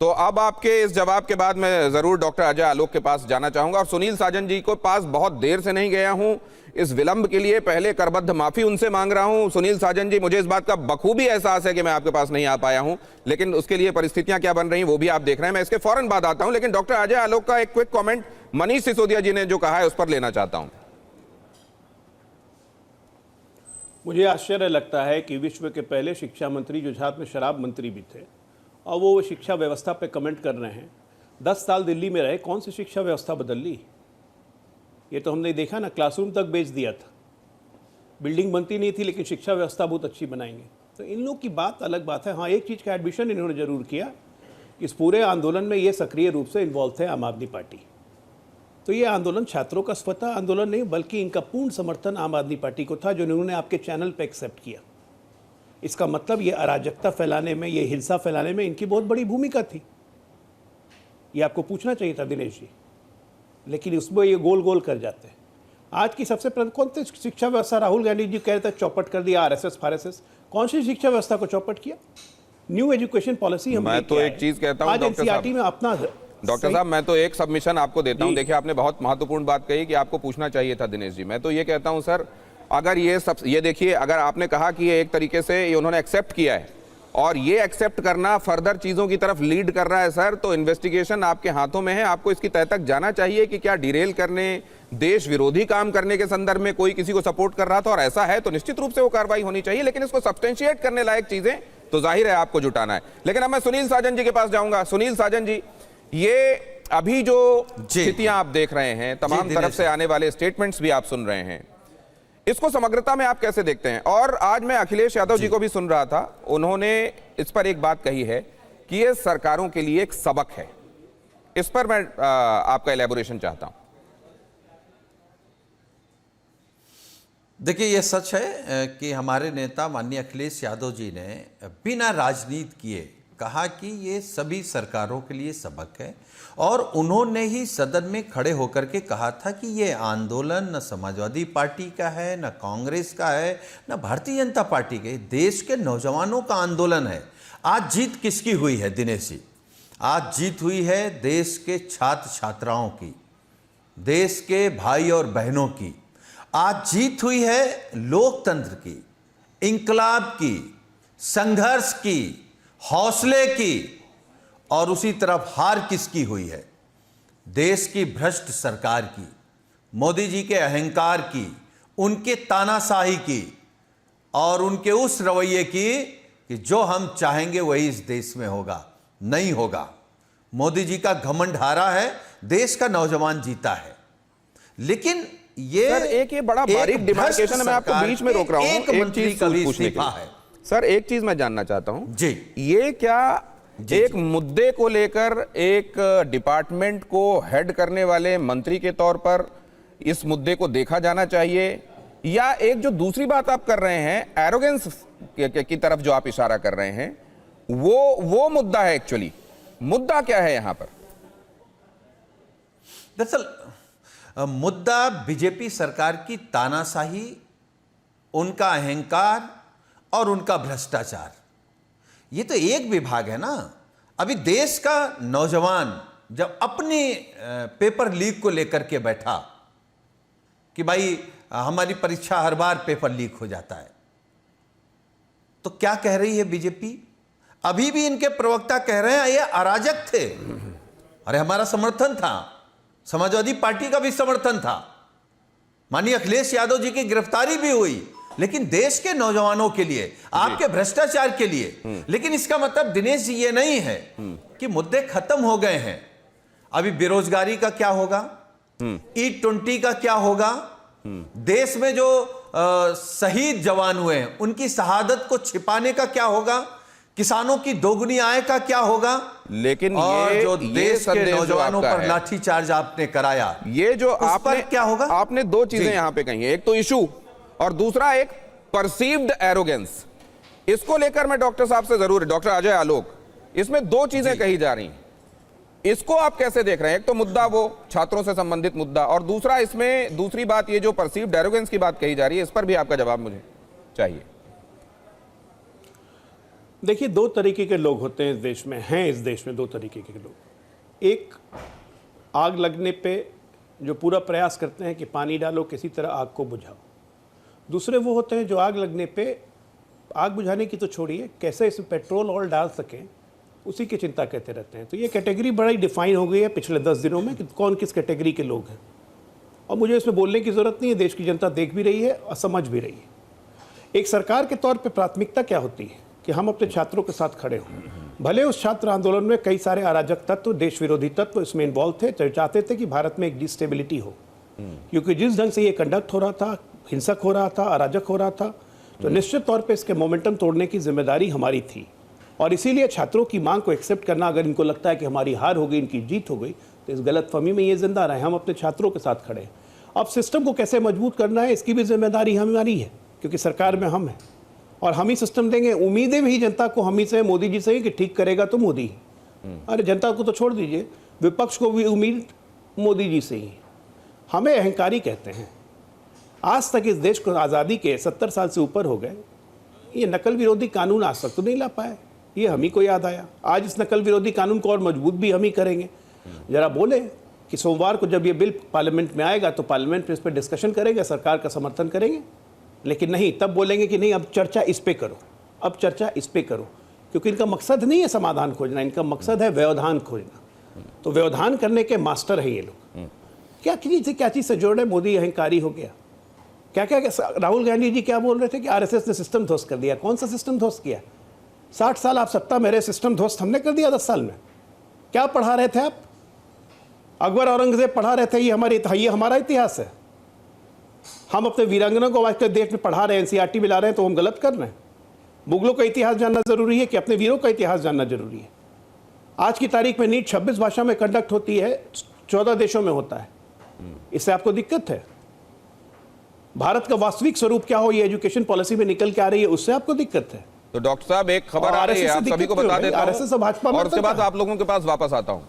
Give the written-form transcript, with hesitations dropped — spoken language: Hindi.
तो अब आपके इस जवाब के बाद मैं जरूर डॉक्टर अजय आलोक के पास जाना चाहूंगा और सुनील साजन जी को पास बहुत देर से नहीं गया हूं, इस विलंब के लिए पहले करबद्ध माफी उनसे मांग रहा हूं। सुनील साजन जी, मुझे इस बात का बखूबी एहसास है कि मैं आपके पास नहीं आ पाया हूं, लेकिन उसके लिए परिस्थितियां क्या बन रही हैं वो भी आप देख रहे हैं। मैं इसके फौरन बाद आता हूं, लेकिन डॉक्टर अजय आलोक का एक क्विक कॉमेंट मनीष सिसोदिया जी ने जो कहा है उस पर लेना चाहता हूं। मुझे आश्चर्य लगता है कि विश्व के पहले शिक्षा मंत्री जो साथ में शराब मंत्री भी थे और वो शिक्षा व्यवस्था पे कमेंट कर रहे हैं। 10 साल दिल्ली में रहे, कौन सी शिक्षा व्यवस्था बदल ली? ये तो हमने देखा ना, क्लासरूम तक बेच दिया था। बिल्डिंग बनती नहीं थी लेकिन शिक्षा व्यवस्था बहुत अच्छी बनाएंगे। तो इन लोग की बात अलग बात है। हाँ, एक चीज़ का एडमिशन इन्होंने जरूर किया, इस पूरे आंदोलन में ये सक्रिय रूप से इन्वॉल्व थे आम आदमी पार्टी। तो ये आंदोलन छात्रों का स्वतः आंदोलन नहीं बल्कि इनका पूर्ण समर्थन आम आदमी पार्टी को था, जो इन्होंने आपके चैनल पे एक्सेप्ट किया। इसका मतलब ये अराजकता फैलाने में, ये हिंसा फैलाने में इनकी बहुत बड़ी भूमिका थी। ये आपको पूछना चाहिए था दिनेश जी, लेकिन उसमें ये गोल गोल कर जाते हैं। आज की सबसे कौन सी शिक्षा व्यवस्था राहुल गांधी जी कह रहे थे चौपट कर दिया, आरएसएस फारएसएस, कौन सी शिक्षा व्यवस्था को चौपट किया? न्यू एजुकेशन पॉलिसी हम मैं तो एक चीज कहता हूं एनसीईआरटी में अपना डॉक्टर साहब, मैं तो एक सबमिशन आपको देता हूं। देखिए, आपने बहुत महत्वपूर्ण बात कही कि आपको पूछना चाहिए था दिनेश जी। मैं तो ये कहता हूं सर, अगर ये देखिए, अगर आपने कहा कि ये एक तरीके से ये उन्होंने एक्सेप्ट किया है और ये एक्सेप्ट करना फर्दर चीजों की तरफ लीड कर रहा है सर, तो इन्वेस्टिगेशन आपके हाथों में है। आपको इसकी तह तक जाना चाहिए कि क्या डिरेल करने, देश विरोधी काम करने के संदर्भ में कोई किसी को सपोर्ट कर रहा था, और ऐसा है तो निश्चित रूप से वो कार्रवाई होनी चाहिए। लेकिन इसको सब्सटेंशिएट करने लायक चीजें तो जाहिर है आपको जुटाना है। लेकिन अब मैं सुनील साजन जी के पास जाऊंगा। सुनील साजन जी, ये अभी जो स्थितियां आप देख रहे हैं, तमाम तरफ से आने वाले स्टेटमेंट्स भी आप सुन रहे हैं, इसको समग्रता में आप कैसे देखते हैं? और आज मैं अखिलेश यादव जी को भी सुन रहा था, उन्होंने इस पर एक बात कही है कि ये सरकारों के लिए एक सबक है। इस पर मैं आपका इलैबोरेशन चाहता हूं। देखिए, ये सच है कि हमारे नेता माननीय अखिलेश यादव जी ने बिना राजनीति किए कहा कि ये सभी सरकारों के लिए सबक है, और उन्होंने ही सदन में खड़े होकर के कहा था कि ये आंदोलन न समाजवादी पार्टी का है, न कांग्रेस का है, न भारतीय जनता पार्टी का, देश के नौजवानों का आंदोलन है। आज जीत किसकी हुई है दिनेश जी? आज जीत हुई है देश के छात्र छात्राओं की, देश के भाई और बहनों की। आज जीत हुई है लोकतंत्र की, इंकलाब की, संघर्ष की, हौसले की। और उसी तरफ हार किसकी हुई है? देश की भ्रष्ट सरकार की, मोदी जी के अहंकार की, उनके तानाशाही की, और उनके उस रवैये की कि जो हम चाहेंगे वही इस देश में होगा। नहीं होगा। मोदी जी का घमंड हारा है, देश का नौजवान जीता है। लेकिन ये सर, एक बड़ा बारीक डिमार्केशन, मैं आपको बीच में रोक रहा हूं, एक चीज पूछने के लिए। सर, एक चीज मैं जानना चाहता हूं जी, ये क्या एक मुद्दे को लेकर एक डिपार्टमेंट को हेड करने वाले मंत्री के तौर पर इस मुद्दे को देखा जाना चाहिए, या एक जो दूसरी बात आप कर रहे हैं एरोगेंस की तरफ जो आप इशारा कर रहे हैं, वो मुद्दा है? एक्चुअली मुद्दा क्या है यहां पर? दरअसल मुद्दा बीजेपी सरकार की तानाशाही, उनका अहंकार और उनका भ्रष्टाचार। ये तो एक विभाग है ना। अभी देश का नौजवान जब अपने पेपर लीक को लेकर के बैठा कि भाई हमारी परीक्षा हर बार पेपर लीक हो जाता है, तो क्या कह रही है बीजेपी? अभी भी इनके प्रवक्ता कह रहे हैं ये अराजक थे। अरे हमारा समर्थन था, समाजवादी पार्टी का भी समर्थन था, माननीय अखिलेश यादव जी की गिरफ्तारी भी हुई, लेकिन देश के नौजवानों के लिए, आपके भ्रष्टाचार के लिए। लेकिन इसका मतलब दिनेश जी ये नहीं है कि मुद्दे खत्म हो गए हैं। अभी बेरोजगारी का क्या होगा? E20 का क्या होगा? देश में जो शहीद जवान हुए हैं उनकी शहादत को छिपाने का क्या होगा? किसानों की दोगुनी आय का क्या होगा? लेकिन और ये जो देश के नौजवानों पर है, लाठीचार्ज आपने कराया, ये जो आपने क्या होगा? आपने दो चीजें यहां पे कही हैं, एक तो इशू और दूसरा एक परसीव्ड एरोगेंस। इसको लेकर मैं डॉक्टर साहब से जरूर, डॉक्टर अजय आलोक, इसमें दो चीजें कही जा रही हैं, इसको आप कैसे देख रहे हैं? एक तो मुद्दा वो छात्रों से संबंधित मुद्दा, और दूसरा इसमें दूसरी बात ये जो परसीव्ड एरोगेंस की बात कही जा रही है, इस पर भी आपका जवाब मुझे चाहिए। देखिए, दो तरीके के लोग होते हैं इस देश में, हैं इस देश में दो तरीके के लोग। एक आग लगने पे जो पूरा प्रयास करते हैं कि पानी डालो, किसी तरह आग को बुझाओ। दूसरे वो होते हैं जो आग लगने पे आग बुझाने की तो छोड़िए, कैसे इसमें पेट्रोल और डाल सकें उसी की चिंता करते रहते हैं। तो ये कैटेगरी बड़ा ही डिफाइन हो गई है पिछले 10 दिनों में कि कौन किस कैटेगरी के लोग हैं, और मुझे इसमें बोलने की ज़रूरत नहीं है, देश की जनता देख भी रही है और समझ भी रही है। एक सरकार के तौर पे प्राथमिकता क्या होती है कि हम अपने छात्रों के साथ खड़े हों। भले उस छात्र आंदोलन में कई सारे अराजक तत्व, देश विरोधी तत्व इसमें इन्वॉल्व थे, चाहते थे कि भारत में एक डिस्टेबिलिटी हो, क्योंकि जिस ढंग से ये कंडक्ट हो रहा था, हिंसक हो रहा था, अराजक हो रहा था, तो निश्चित तौर पे इसके मोमेंटम तोड़ने की जिम्मेदारी हमारी थी। और इसीलिए छात्रों की मांग को एक्सेप्ट करना, अगर इनको लगता है कि हमारी हार हो गई, इनकी जीत हो गई, तो इस गलतफहमी में ये जिंदा रहे। हम अपने छात्रों के साथ खड़े हैं। अब सिस्टम को कैसे मजबूत करना है, इसकी भी जिम्मेदारी हमारी है, क्योंकि सरकार में हम हैं और हम ही सिस्टम देंगे। उम्मीदें भी जनता को हम ही से, मोदी जी से ही कि ठीक करेगा तो मोदी ही। अरे जनता को तो छोड़ दीजिए, विपक्ष को भी उम्मीद मोदी जी से ही। हमें अहंकारी कहते हैं। आज तक इस देश को आज़ादी के 70 साल से ऊपर हो गए, ये नकल विरोधी कानून आज तक तो नहीं ला पाए। ये हम ही को याद आया। आज इस नकल विरोधी कानून को और मजबूत भी हम ही करेंगे। जरा बोले कि सोमवार को जब ये बिल पार्लियामेंट में आएगा तो पार्लियामेंट में इस पर डिस्कशन करेंगे, सरकार का समर्थन करेंगे। लेकिन नहीं, तब बोलेंगे कि नहीं, अब चर्चा इस पे करो, अब चर्चा इस पे करो, क्योंकि इनका मकसद नहीं है समाधान खोजना, इनका मकसद है व्यवधान खोजना। तो व्यवधान करने के मास्टर हैं ये लोग। क्या चीज़ से जोड़ रहे, मोदी अहंकारी हो गया। क्या क्या राहुल गांधी जी क्या बोल रहे थे कि आरएसएस ने सिस्टम ध्वस्त कर दिया। कौन सा सिस्टम ध्वस्त किया? 60 साल आप सत्ता में रहे, सिस्टम ध्वस्त हमने कर दिया 10 साल में। क्या पढ़ा रहे थे आप? अकबर औरंगजेब पढ़ा रहे थे, ये हमारा इतिहास है। हम अपने वीरांगना को आज के देश में पढ़ा रहे हैं, एनसीईआरटी में ला रहे हैं, तो हम गलत कर रहे हैं। मुगलों का इतिहास जानना जरूरी है कि अपने वीरों का इतिहास जानना जरूरी है। आज की तारीख में नीट 26 भाषा में कंडक्ट होती है, 14 देशों में होता है। इससे आपको दिक्कत है? भारत का वास्तविक स्वरूप क्या हो, ये एजुकेशन पॉलिसी में निकल के आ रही है, उससे आपको दिक्कत है। तो डॉक्टर साहब, एक खबर आ रही है, आप सभी को बता देता हूं, और उसके बाद आप लोगों के पास वापस आता हूं।